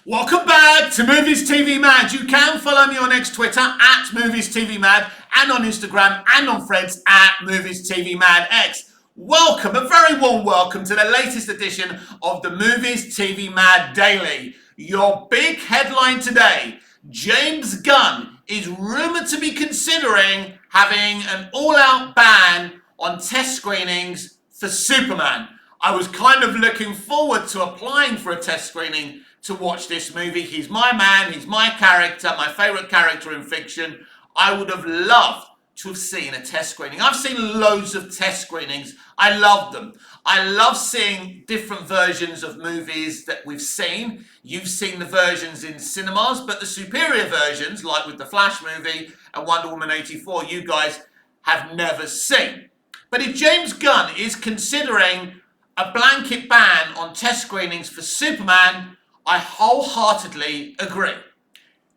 Welcome back to Movies TV Mad. You can follow me on X Twitter at Movies TV Mad and on Instagram and on Threads at Movies TV Mad X. Welcome, a very warm welcome to the latest edition of the Movies TV Mad Daily. Your big headline today: James Gunn is rumoured to be considering having an all-out ban on test screenings for Superman. I was kind of looking forward to applying for a test screening to watch this movie. He's my man, he's my character, my favourite character in fiction. I would have loved to have seen a test screening. I've seen loads of test screenings. I love them. I love seeing different versions of movies that we've seen. You've seen the versions in cinemas, but the superior versions, like with the Flash movie and Wonder Woman 84, you guys have never seen. But if James Gunn is considering a blanket ban on test screenings for Superman, I wholeheartedly agree.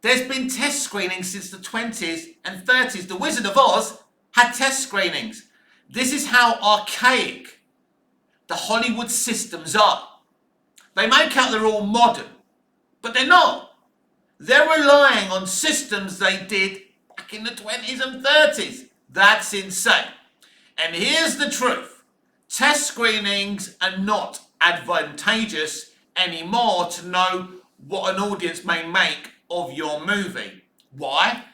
There's been test screenings since the 20s and 30s. The Wizard of Oz had test screenings. This is how archaic the Hollywood systems are. They make out they're all modern, but they're not. They're relying on systems they did back in the 20s and 30s. That's insane. And here's the truth. Test screenings are not advantageous anymore to know what an audience may make of your movie. Why?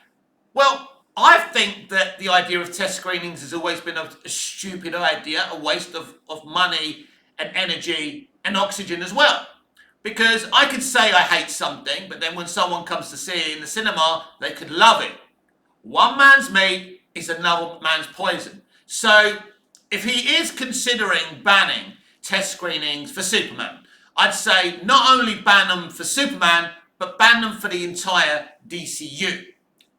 Well, I think that the idea of test screenings has always been a stupid idea, a waste of money and energy and oxygen as well. Because I could say I hate something, but then when someone comes to see it in the cinema, they could love it. One man's meat is another man's poison. So if he is considering banning test screenings for Superman, I'd say not only ban them for Superman, but ban them for the entire DCU.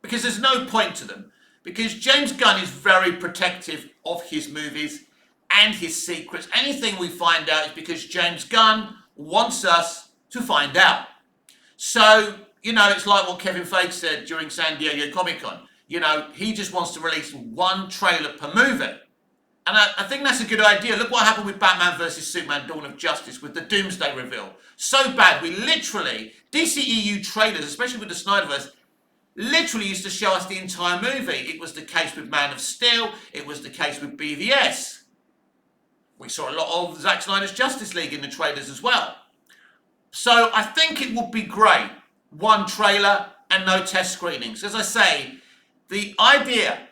Because there's no point to them. Because James Gunn is very protective of his movies and his secrets. Anything we find out is because James Gunn wants us to find out. So, it's like what Kevin Feige said during San Diego Comic-Con. He just wants to release one trailer per movie. And I think that's a good idea. Look what happened with Batman vs. Superman Dawn of Justice with the Doomsday reveal. So bad. We literally, DCEU trailers, especially with the Snyderverse, literally used to show us the entire movie. It was the case with Man of Steel. It was the case with BVS. We saw a lot of Zack Snyder's Justice League in the trailers as well. So I think it would be great. One trailer and no test screenings. As I say, the idea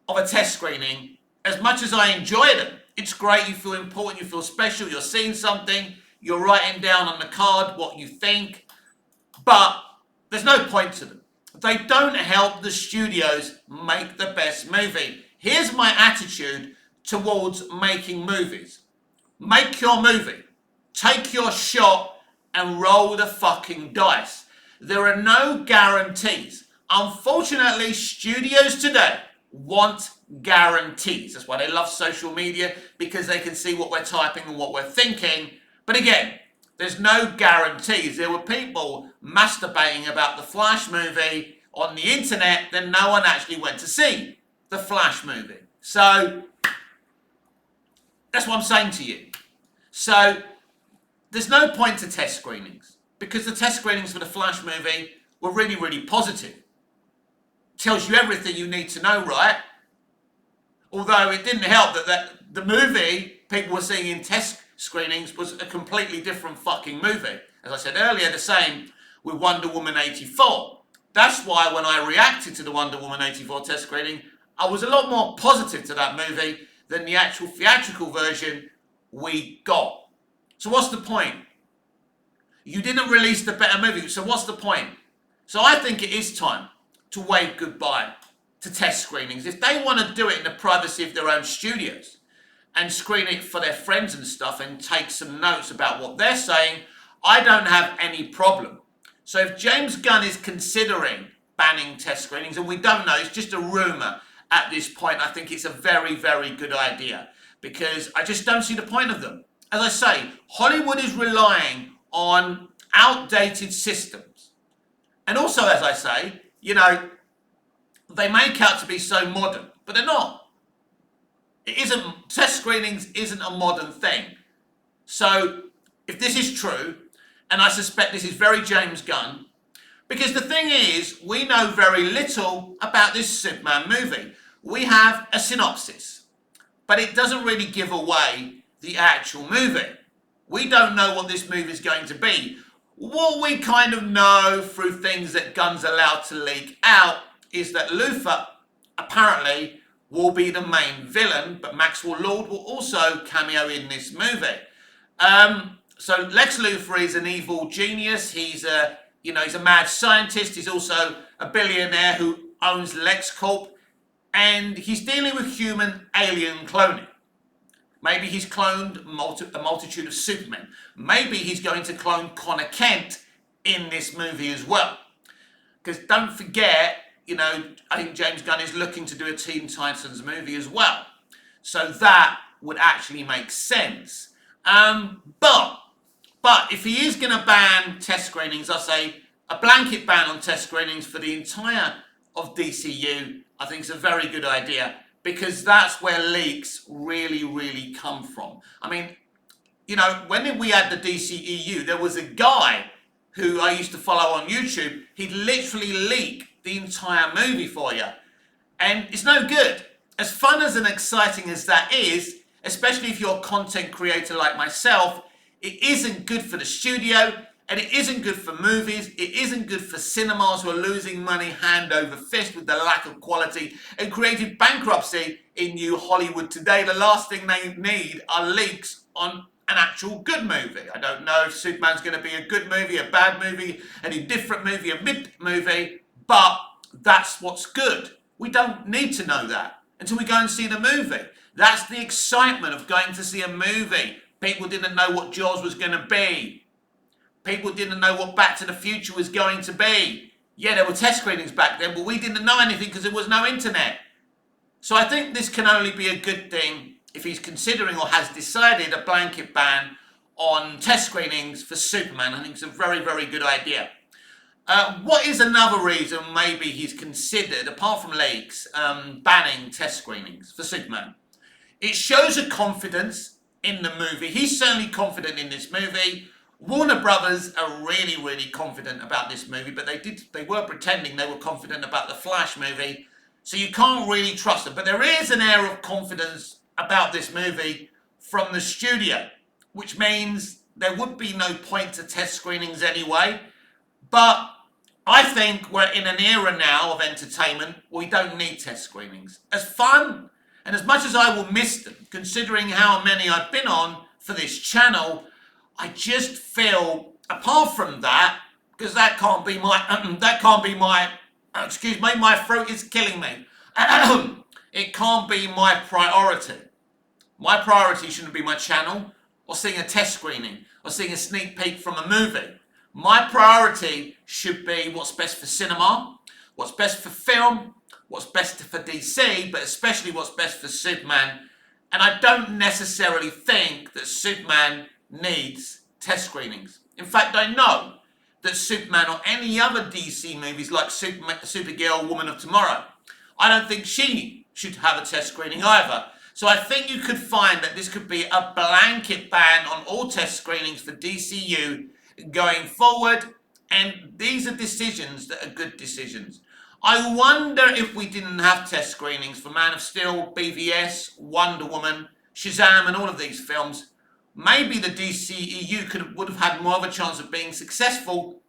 of a test screening, as much as I enjoy them, it's great, you feel important, you feel special, you're seeing something, you're writing down on the card what you think, but there's no point to them. They don't help the studios make the best movie. Here's my attitude towards making movies. Make your movie. Take your shot and roll the fucking dice. There are no guarantees. Unfortunately, studios today want guarantees. That's why they love social media, because they can see what we're typing and what we're thinking. But again, there's no guarantees. There were people masturbating about the Flash movie on the internet, then no one actually went to see the Flash movie. So that's what I'm saying to you. So there's no point to test screenings, because the test screenings for the Flash movie were really, really positive. Tells you everything you need to know, right? Although it didn't help that the movie people were seeing in test screenings was a completely different fucking movie. As I said earlier, the same with Wonder Woman 84. That's why when I reacted to the Wonder Woman 84 test screening, I was a lot more positive to that movie than the actual theatrical version we got. So what's the point? You didn't release the better movie, so what's the point? So I think it is time to wave goodbye to test screenings. If they want to do it in the privacy of their own studios and screen it for their friends and stuff and take some notes about what they're saying, I don't have any problem. So if James Gunn is considering banning test screenings, and we don't know, it's just a rumour at this point, I think it's a very, very good idea, because I just don't see the point of them. As I say, Hollywood is relying on outdated systems. And also, as I say, they make out to be so modern, but they're not. Test screenings isn't a modern thing. So if this is true, and I suspect this is very James Gunn, because the thing is, we know very little about this Superman movie. We have a synopsis, but it doesn't really give away the actual movie. We don't know what this movie is going to be. What we kind of know through things that Gunn's allowed to leak out is that Luthor apparently will be the main villain, but Maxwell Lord will also cameo in this movie. So Lex Luthor is an evil genius. He's a mad scientist. He's also a billionaire who owns LexCorp, and he's dealing with human alien cloning. Maybe he's cloned a multitude of Supermen. Maybe he's going to clone Connor Kent in this movie as well. Because don't forget, I think James Gunn is looking to do a Teen Titans movie as well. So that would actually make sense. But if he is going to ban test screenings, I say a blanket ban on test screenings for the entire of DCU, I think is a very good idea, because that's where leaks really, really come from. I mean, when we had the DCEU, there was a guy who I used to follow on YouTube. He'd literally leak the entire movie for you. And it's no good. As fun as and exciting as that is, especially if you're a content creator like myself, it isn't good for the studio, and it isn't good for movies. It isn't good for cinemas who are losing money hand over fist with the lack of quality and creative bankruptcy in New Hollywood today. The last thing they need are leaks on an actual good movie. I don't know if Superman's going to be a good movie, a bad movie, an indifferent movie, a mid movie, but that's what's good. We don't need to know that until we go and see the movie. That's the excitement of going to see a movie. People didn't know what Jaws was going to be. People didn't know what Back to the Future was going to be. Yeah, there were test screenings back then, but we didn't know anything because there was no internet. So I think this can only be a good thing if he's considering or has decided a blanket ban on test screenings for Superman. I think it's a very, very good idea. What is another reason maybe he's considered, apart from leaks, banning test screenings for Superman? It shows a confidence in the movie. He's certainly confident in this movie. Warner Brothers are really, really confident about this movie, but they were pretending they were confident about the Flash movie, so you can't really trust them. But there is an air of confidence about this movie from the studio, which means there would be no point to test screenings anyway. But I think we're in an era now of entertainment where we don't need test screenings. As fun and as much as I will miss them, considering how many I've been on for this channel, I just feel, apart from that, because that can't be my, excuse me, my throat is killing me. It can't be my priority. My priority shouldn't be my channel, or seeing a test screening, or seeing a sneak peek from a movie. My priority should be what's best for cinema, what's best for film, what's best for DC, but especially what's best for Superman. And I don't necessarily think that Superman needs test screenings. In fact, I know that Superman or any other DC movies like Supergirl, Woman of Tomorrow, I don't think she should have a test screening either. So I think you could find that this could be a blanket ban on all test screenings for DCU going forward, and these are decisions that are good decisions. I wonder if we didn't have test screenings for Man of Steel, BVS, Wonder Woman, Shazam, and all of these films, maybe the DCEU would have had more of a chance of being successful,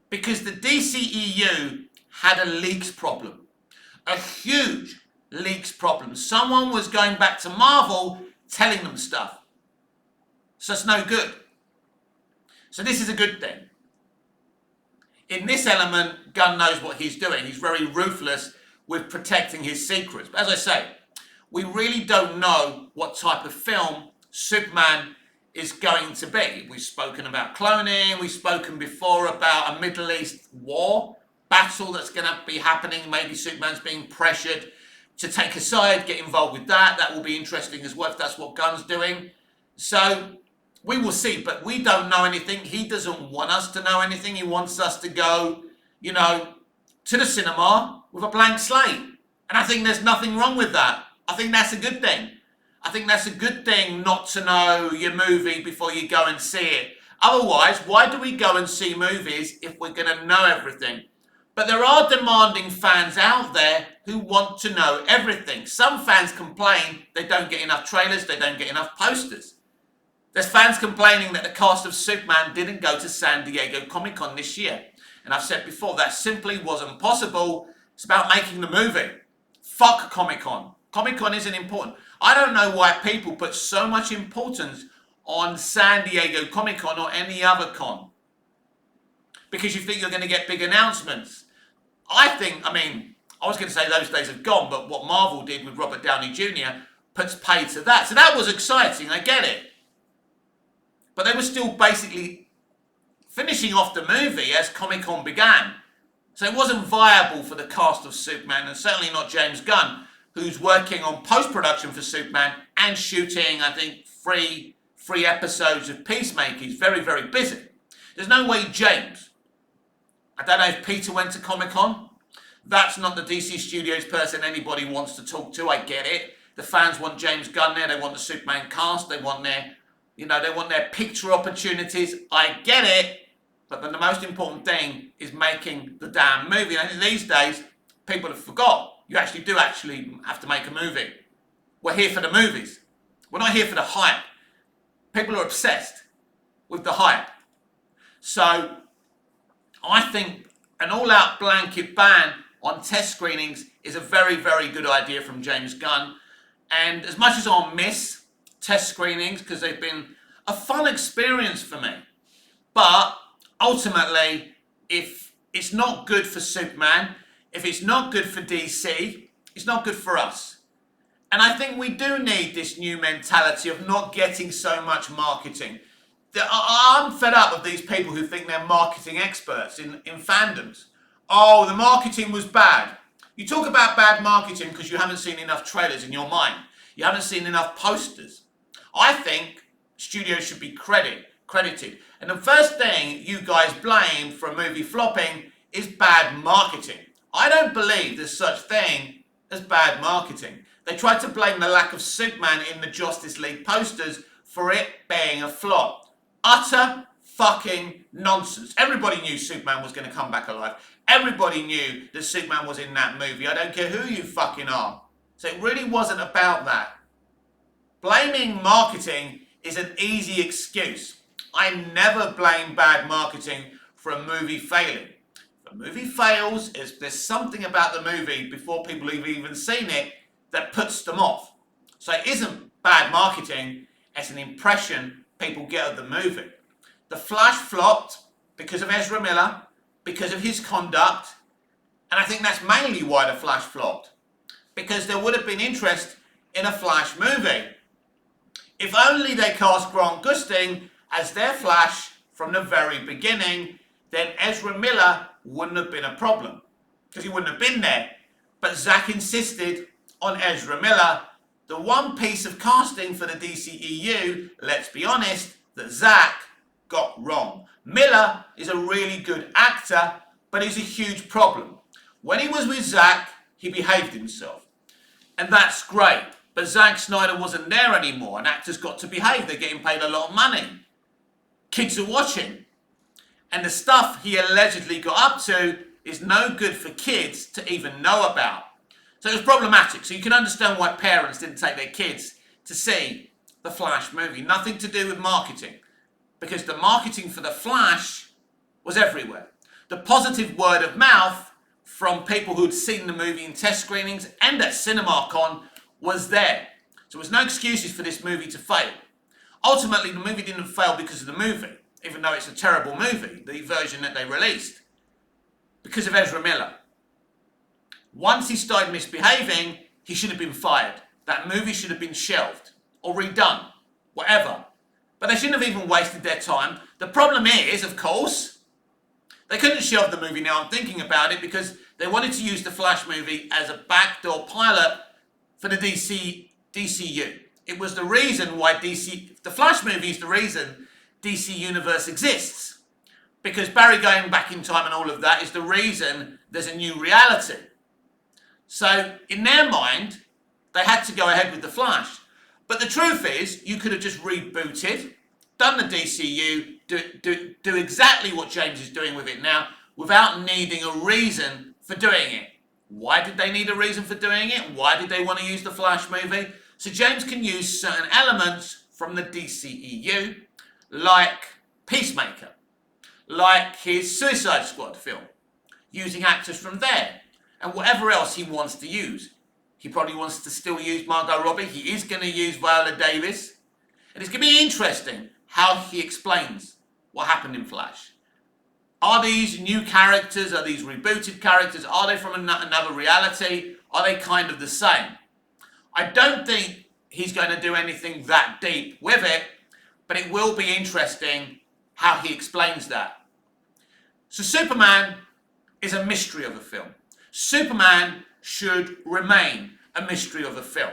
because the DCEU had a leaks problem, a huge leaks problem. Someone was going back to Marvel telling them stuff. So it's no good. So this is a good thing. In this element, Gunn knows what he's doing. He's very ruthless with protecting his secrets. But as I say, we really don't know what type of film Superman is going to be. We've spoken about cloning. We've spoken before about a Middle East war battle that's going to be happening. Maybe Superman's being pressured to take a side, get involved with that. That will be interesting as well if that's what Gunn's doing. So we will see, but we don't know anything. He doesn't want us to know anything. He wants us to go, to the cinema with a blank slate. And I think there's nothing wrong with that. I think that's a good thing. I think that's a good thing not to know your movie before you go and see it. Otherwise, why do we go and see movies if we're going to know everything? But there are demanding fans out there who want to know everything. Some fans complain they don't get enough trailers, they don't get enough posters. There's fans complaining that the cast of Superman didn't go to San Diego Comic-Con this year. And I've said before, that simply wasn't possible. It's about making the movie. Fuck Comic-Con. Comic-Con isn't important. I don't know why people put so much importance on San Diego Comic-Con or any other con. Because you think you're going to get big announcements. I was going to say those days have gone, but what Marvel did with Robert Downey Jr. puts pay to that. So that was exciting, I get it. But they were still basically finishing off the movie as Comic-Con began. So it wasn't viable for the cast of Superman, and certainly not James Gunn, who's working on post-production for Superman and shooting, I think, three episodes of Peacemaker. He's very, very busy. There's no way James, I don't know if Peter went to Comic-Con. That's not the DC Studios person anybody wants to talk to, I get it. The fans want James Gunn there, they want the Superman cast, they want their picture opportunities, I get it. But the most important thing is making the damn movie. And I think these days, people have forgot. You actually do have to make a movie. We're here for the movies. We're not here for the hype. People are obsessed with the hype. So, I think an all-out blanket ban on test screenings is a very, very good idea from James Gunn. And as much as I'll miss test screenings, because they've been a fun experience for me, but ultimately, if it's not good for Superman, if it's not good for DC, it's not good for us. And I think we do need this new mentality of not getting so much marketing. I'm fed up with these people who think they're marketing experts in fandoms. Oh, the marketing was bad. You talk about bad marketing because you haven't seen enough trailers in your mind. You haven't seen enough posters. I think studios should be credited. And the first thing you guys blame for a movie flopping is bad marketing. I don't believe there's such thing as bad marketing. They tried to blame the lack of Superman in the Justice League posters for it being a flop. Utter fucking nonsense. Everybody knew Superman was going to come back alive. Everybody knew that Superman was in that movie. I don't care who you fucking are. So it really wasn't about that. Blaming marketing is an easy excuse. I never blame bad marketing for a movie failing. If a movie fails, there's something about the movie before people have even seen it that puts them off. So it isn't bad marketing, it's an impression people get of the movie. The Flash flopped because of Ezra Miller, because of his conduct, and I think that's mainly why The Flash flopped. Because there would have been interest in a Flash movie. If only they cast Grant Gustin as their Flash from the very beginning, then Ezra Miller wouldn't have been a problem. Because he wouldn't have been there. But Zack insisted on Ezra Miller. The one piece of casting for the DCEU, let's be honest, that Zack got wrong. Miller is a really good actor, but he's a huge problem. When he was with Zack, he behaved himself. And that's great. But Zack Snyder wasn't there anymore, and actors got to behave. They're getting paid a lot of money. Kids are watching. And the stuff he allegedly got up to is no good for kids to even know about. So it was problematic. So you can understand why parents didn't take their kids to see the Flash movie. Nothing to do with marketing. Because the marketing for the Flash was everywhere. The positive word of mouth from people who'd seen the movie in test screenings and at CinemaCon was there. So there was no excuses for this movie to fail. Ultimately, the movie didn't fail because of the movie, even though it's a terrible movie, the version that they released, because of Ezra Miller. Once he started misbehaving, he should have been fired. That movie should have been shelved or redone, whatever. But they shouldn't have even wasted their time. The problem is, of course, they couldn't shelve the movie now I'm thinking about it because they wanted to use the Flash movie as a backdoor pilot for the DCU. It was the reason why the Flash movie is the reason DC Universe exists. Because Barry going back in time and all of that is the reason there's a new reality. So, in their mind, they had to go ahead with the Flash. But the truth is, you could have just rebooted, done the DCU, do exactly what James is doing with it now without needing a reason for doing it. Why did they need a reason for doing it? Why did they want to use the Flash movie? So James can use certain elements from the DCEU, like Peacemaker, like his Suicide Squad film, using actors from there, and whatever else he wants to use. He probably wants to still use Margot Robbie. He is going to use Viola Davis. And it's going to be interesting how he explains what happened in Flash. Are these new characters? Are these rebooted characters? Are they from another reality? Are they kind of the same? I don't think he's going to do anything that deep with it, but it will be interesting how he explains that. So Superman is a mystery of a film. Superman should remain a mystery of a film.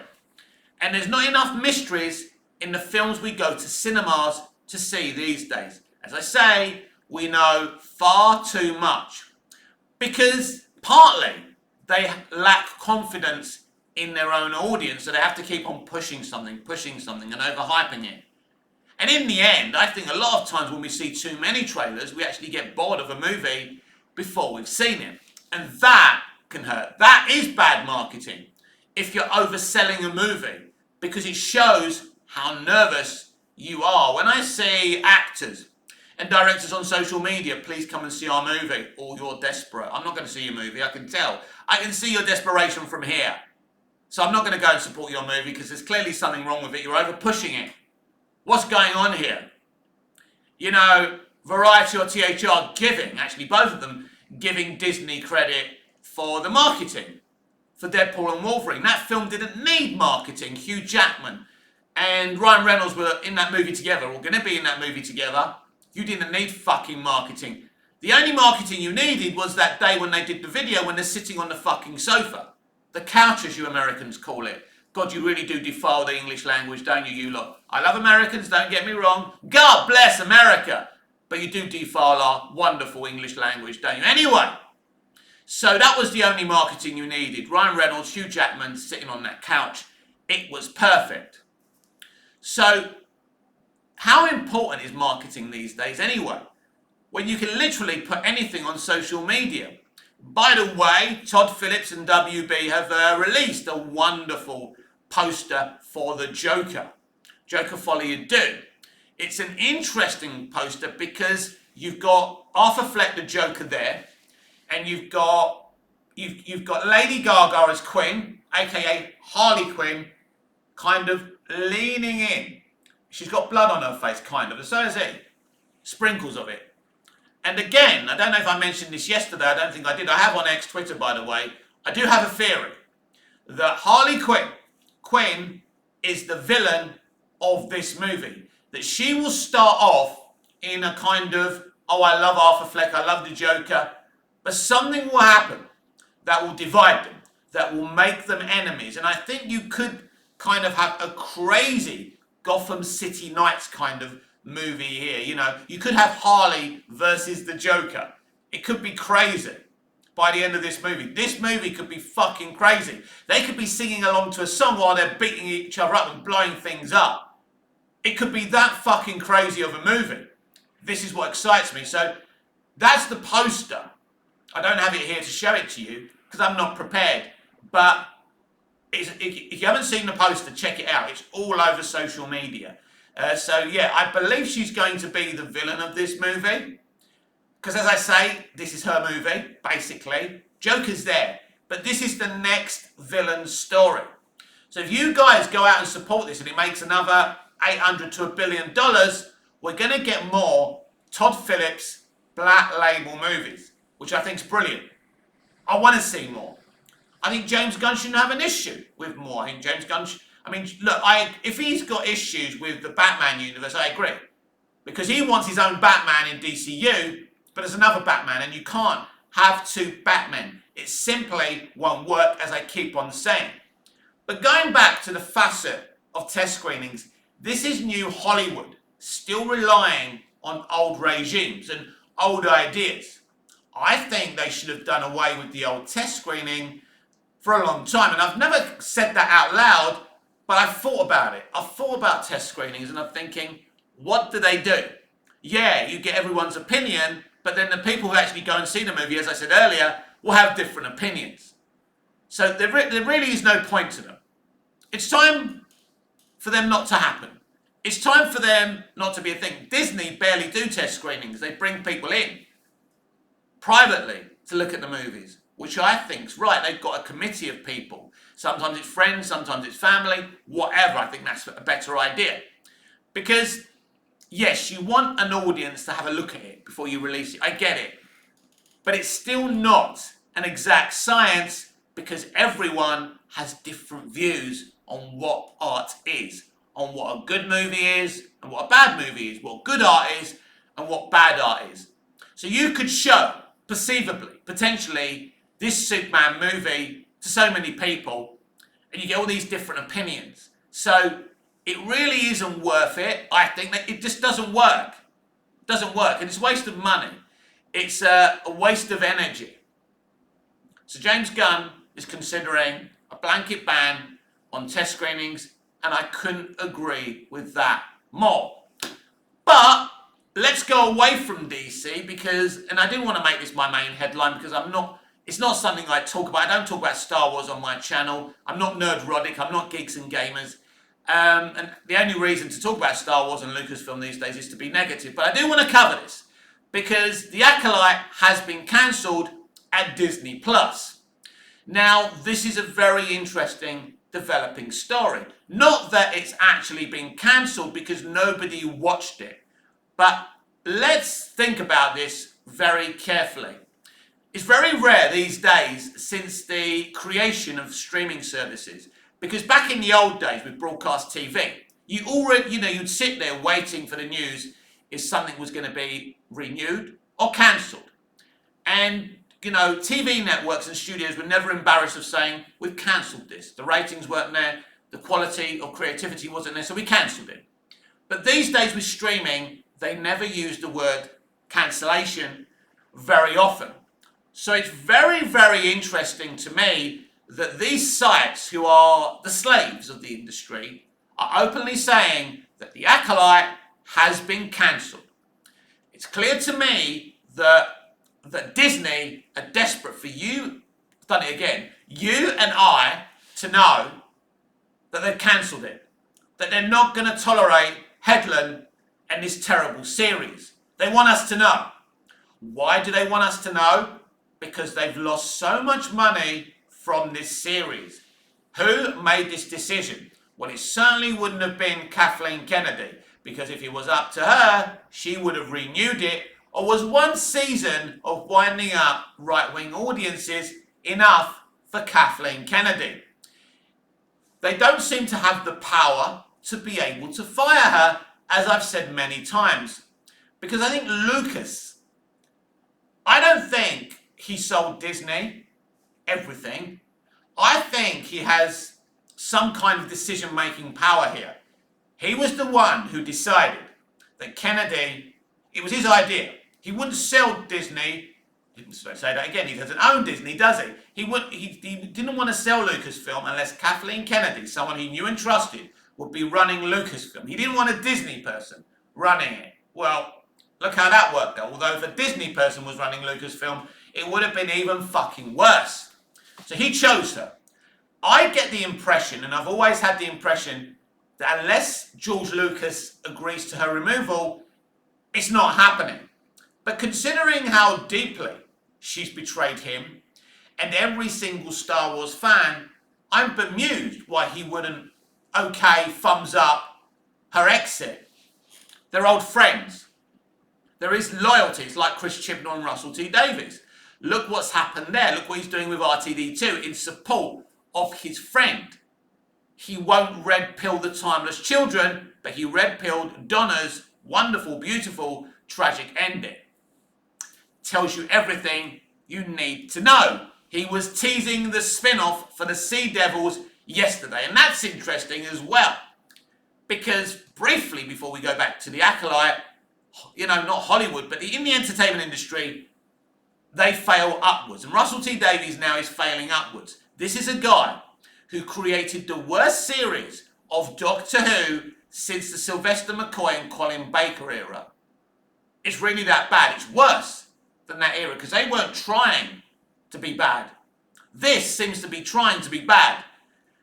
And there's not enough mysteries in the films we go to cinemas to see these days. As I say, we know far too much because partly they lack confidence in their own audience, so they have to keep on pushing something and overhyping it. And in the end, I think a lot of times when we see too many trailers, we actually get bored of a movie before we've seen it. And that can hurt. That is bad marketing if you're overselling a movie, because it shows how nervous you are. When I see actors and directors on social media, please come and see our movie, or you're desperate. I'm not going to see your movie, I can tell. I can see your desperation from here. So I'm not going to go and support your movie because there's clearly something wrong with it. You're over pushing it. What's going on here? You know, Variety or THR giving, actually both of them, giving Disney credit for the marketing for Deadpool and Wolverine. That film didn't need marketing. Hugh Jackman and Ryan Reynolds were in that movie together, or going to be in that movie together. You didn't need fucking marketing. The only marketing you needed was that day when they did the video when they're sitting on the fucking sofa. The couch, as you Americans call it. God, you really do defile the English language, don't you, you lot? I love Americans, don't get me wrong. God bless America. But you do defile our wonderful English language, don't you? Anyway, so that was the only marketing you needed. Ryan Reynolds, Hugh Jackman sitting on that couch. It was perfect. So, how important is marketing these days anyway? When you can literally put anything on social media. By the way, Todd Phillips and WB have released a wonderful poster for the Joker. Joker Folly You Do. It's an interesting poster because you've got Arthur Fleck, the Joker, there, and you've got Lady Gaga as Quinn, aka Harley Quinn, kind of leaning in. She's got blood on her face, kind of, and so has he. Sprinkles of it. And again, I don't know if I mentioned this yesterday, I don't think I did. I have on X Twitter, by the way. I do have a theory that Harley Quinn is the villain of this movie. That she will start off in a kind of, oh, I love Arthur Fleck, I love the Joker, but something will happen that will divide them, that will make them enemies. And I think you could kind of have a crazy Gotham City Knights kind of movie here. You know, you could have Harley versus the Joker. It could be crazy by the end of this movie. This movie could be fucking crazy. They could be singing along to a song while they're beating each other up and blowing things up. It could be that fucking crazy of a movie. This is what excites me. So that's the poster. I don't have it here to show it to you because I'm not prepared. But if you haven't seen the poster, check it out. It's all over social media. So yeah, I believe she's going to be the villain of this movie. Because as I say, this is her movie, basically. Joker's there. But this is the next villain story. So if you guys go out and support this and it makes another $800 to $1 billion, we're going to get more Todd Phillips Black Label movies, which I think is brilliant. I want to see more. I think James Gunn shouldn't have an issue with more. I think James Gunn look, if he's got issues with the Batman universe, I agree. Because he wants his own Batman in DCU, but there's another Batman, and you can't have two Batmen. It simply won't work, as I keep on saying. But going back to the facet of test screenings, this is new Hollywood, still relying on old regimes and old ideas. I think they should have done away with the old test screening for a long time. And I've never said that out loud, but I've thought about it. I've thought about test screenings and I'm thinking, what do? yeah, you get everyone's opinion, but then the people who actually go and see the movie, as I said earlier, will have different opinions. So there really is no point to them. It's time for them not to happen. It's time for them not to be a thing. Disney barely do test screenings. They bring people in privately to look at the movies, which I think's right. They've got a committee of people. Sometimes it's friends, sometimes it's family, whatever. I think that's a better idea. Because, yes, you want an audience to have a look at it before you release it. I get it. But it's still not an exact science because everyone has different views on what art is, on what a good movie is and what a bad movie is, what good art is and what bad art is. So you could show, perceivably, potentially, this Superman movie to so many people and you get all these different opinions. So it really isn't worth it. I think that it just doesn't work. It doesn't work and it's a waste of money. It's a waste of energy. So James Gunn is considering a blanket ban on test screenings, and I couldn't agree with that more. But let's go away from DC because, and I didn't want to make this my main headline because it's not something I talk about. I don't talk about Star Wars on my channel. I'm not nerdrodic. I'm not geeks and gamers. And the only reason to talk about Star Wars and Lucasfilm these days is to be negative. But I do want to cover this because The Acolyte has been cancelled at Disney+. Now, this is a very interesting developing story. Not that it's actually been cancelled because nobody watched it. But let's think about this very carefully. It's very rare these days since the creation of streaming services. Because back in the old days with broadcast TV, you'd sit there waiting for the news if something was going to be renewed or cancelled. And TV networks and studios were never embarrassed of saying, we've cancelled this. The ratings weren't there, the quality or creativity wasn't there, so we cancelled it. But these days with streaming, they never use the word cancellation very often. So it's very, very interesting to me that these sites, who are the slaves of the industry, are openly saying that The Acolyte has been cancelled. It's clear to me that Disney are desperate for you, I've done it again, you and I to know that they've cancelled it. That they're not going to tolerate Headland and this terrible series. They want us to know. Why do they want us to know? Because they've lost so much money from this series. Who made this decision? Well, it certainly wouldn't have been Kathleen Kennedy, because if it was up to her, she would have renewed it. Or was one season of winding up right-wing audiences enough for Kathleen Kennedy? They don't seem to have the power to be able to fire her, as I've said many times. Because I think I don't think he sold Disney everything. I think he has some kind of decision-making power here. He was the one who decided that Kennedy, it was his idea. He wouldn't sell Disney. He didn't say that again. He doesn't own Disney, does he? He didn't want to sell Lucasfilm unless Kathleen Kennedy, someone he knew and trusted, would be running Lucasfilm. He didn't want a Disney person running it. Well, look how that worked out. Although if a Disney person was running Lucasfilm, it would have been even fucking worse. So he chose her. I get the impression, and I've always had the impression, that unless George Lucas agrees to her removal, it's not happening. But considering how deeply she's betrayed him and every single Star Wars fan, I'm bemused why he wouldn't thumbs up her exit. They're old friends. There is loyalty. It's like Chris Chibnall and Russell T Davies. Look what's happened there. Look what he's doing with RTD2 in support of his friend. He won't red pill the timeless children, but he red pilled Donna's wonderful, beautiful, tragic ending. Tells you everything you need to know. He was teasing the spin-off for the Sea Devils yesterday, and that's interesting as well. Because briefly, before we go back to The Acolyte, not Hollywood, but in the entertainment industry, they fail upwards. And Russell T Davies now is failing upwards. This is a guy who created the worst series of Doctor Who since the Sylvester McCoy and Colin Baker era. it's really that bad. It's worse than that era because they weren't trying to be bad. This seems to be trying to be bad.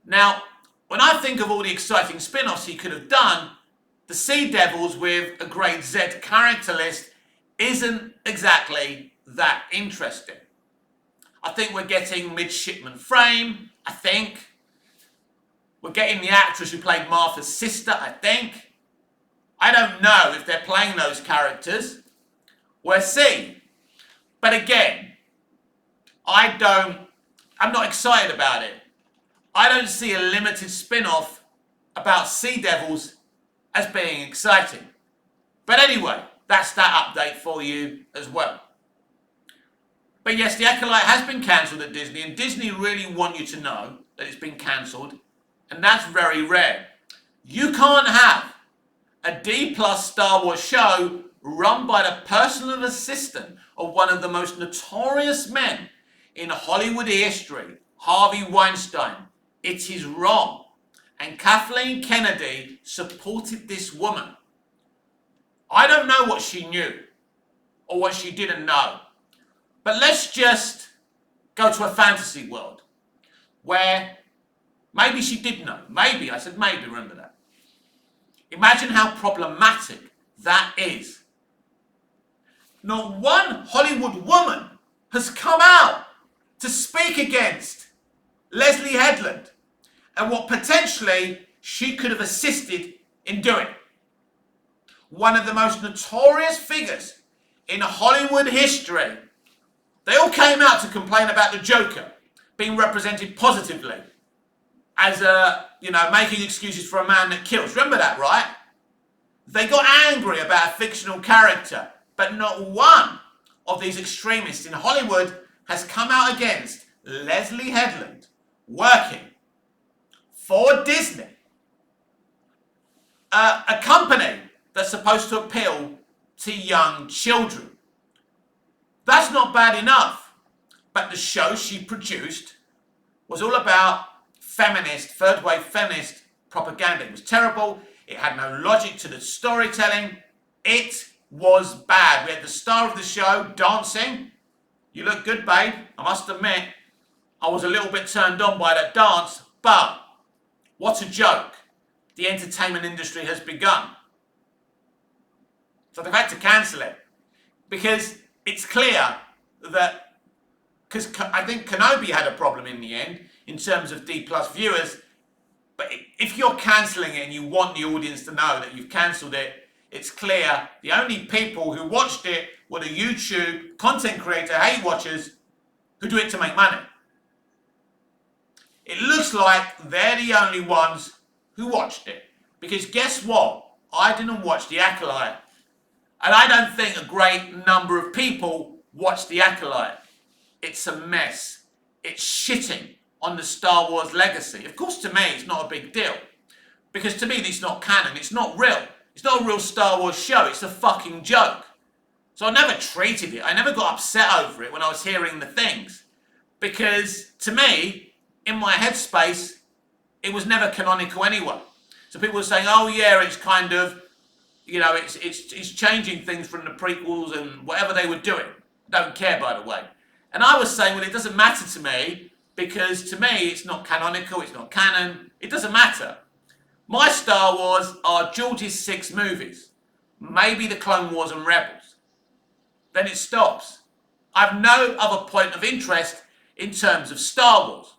Now, when I think of all the exciting spin-offs he could have done, the Sea Devils with a grade Z character list isn't exactly that interesting. I think we're getting Midshipman Frame, I think. We're getting the actress who played Martha's sister, I think. I don't know if they're playing those characters. We'll see. But again, I'm not excited about it. I don't see a limited spin-off about Sea Devils as being exciting. But anyway, that's that update for you as well. But yes, The Accolyte has been cancelled at Disney, and Disney really want you to know that it's been cancelled, and that's very rare. You can't have a D+ Star Wars show run by the personal assistant of one of the most notorious men in Hollywood history, Harvey Weinstein. It is wrong. And Kathleen Kennedy supported this woman. I don't know what she knew or what she didn't know. But let's just go to a fantasy world where maybe she did know. Maybe, I said maybe, remember that. Imagine how problematic that is. Not one Hollywood woman has come out to speak against Leslie Headland and what potentially she could have assisted in doing. One of the most notorious figures in Hollywood history. They all came out to complain about the Joker being represented positively as making excuses for a man that kills. Remember that, right? They got angry about a fictional character, but not one of these extremists in Hollywood has come out against Leslie Headland working for Disney, a company that's supposed to appeal to young children. That's not bad enough, but the show she produced was all about feminist, third-wave feminist propaganda. It was terrible. It had no logic to the storytelling. It was bad. We had the star of the show dancing. You look good, babe. I must admit, I was a little bit turned on by that dance, but what a joke the entertainment industry has begun. So they've had to cancel it because it's clear that, because I think Kenobi had a problem in the end in terms of D+ viewers, but if you're cancelling it and you want the audience to know that you've cancelled it, it's clear the only people who watched it were the YouTube content creator hate watchers who do it to make money. It looks like they're the only ones who watched it. Because guess what? I didn't watch The Accolyte. And I don't think a great number of people watched The Accolyte. It's a mess. It's shitting on the Star Wars legacy. Of course, to me, it's not a big deal. Because to me, it's not canon. It's not real. It's not a real Star Wars show. It's a fucking joke. So I never treated it. I never got upset over it when I was hearing the things. Because to me, in my headspace, it was never canonical anyway. So people were saying, oh yeah, it's kind of, it's changing things from the prequels and whatever they were doing. Don't care, by the way. And I was saying, well, it doesn't matter to me because to me, it's not canonical, it's not canon. It doesn't matter. My Star Wars are George's 6 movies. Maybe the Clone Wars and Rebels. Then it stops. I have no other point of interest in terms of Star Wars.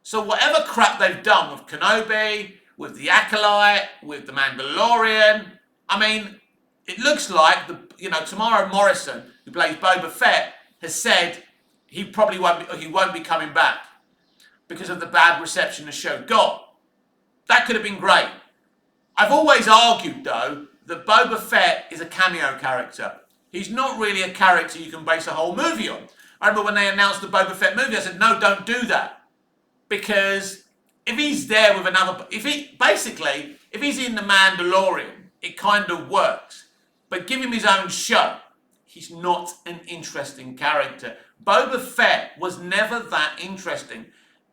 So whatever crap they've done with Kenobi, with The Accolyte, with The Mandalorian, I mean, it looks like Tamara Morrison, who plays Boba Fett, has said he won't be coming back because of the bad reception the show got. That could have been great. I've always argued, though, that Boba Fett is a cameo character. He's not really a character you can base a whole movie on. I remember when they announced the Boba Fett movie, I said, no, don't do that. Because if he's there with if he's in The Mandalorian, it kind of works. But give him his own show. He's not an interesting character. Boba Fett was never that interesting.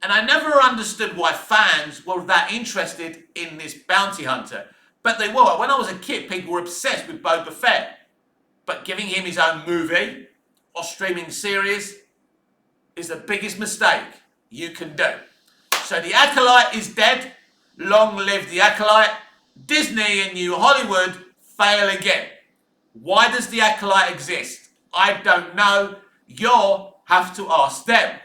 And I never understood why fans were that interested in this bounty hunter. But they were. When I was a kid, people were obsessed with Boba Fett. but giving him his own movie or streaming series is the biggest mistake you can do. So the Acolyte is dead. Long live the Acolyte. Disney and New Hollywood fail again. Why does the Acolyte exist? I don't know. You'll have to ask them.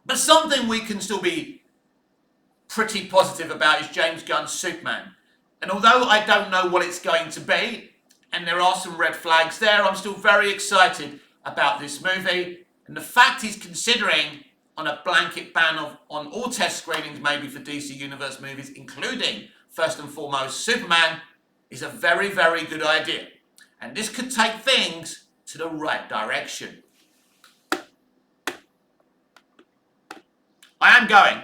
But something we can still be pretty positive about is James Gunn's Superman. And although I don't know what it's going to be, and there are some red flags there, I'm still very excited about this movie. And the fact he's considering on a blanket ban on all test screenings maybe for DC Universe movies, including, first and foremost, Superman, is a very, very good idea. And this could take things to the right direction. I am going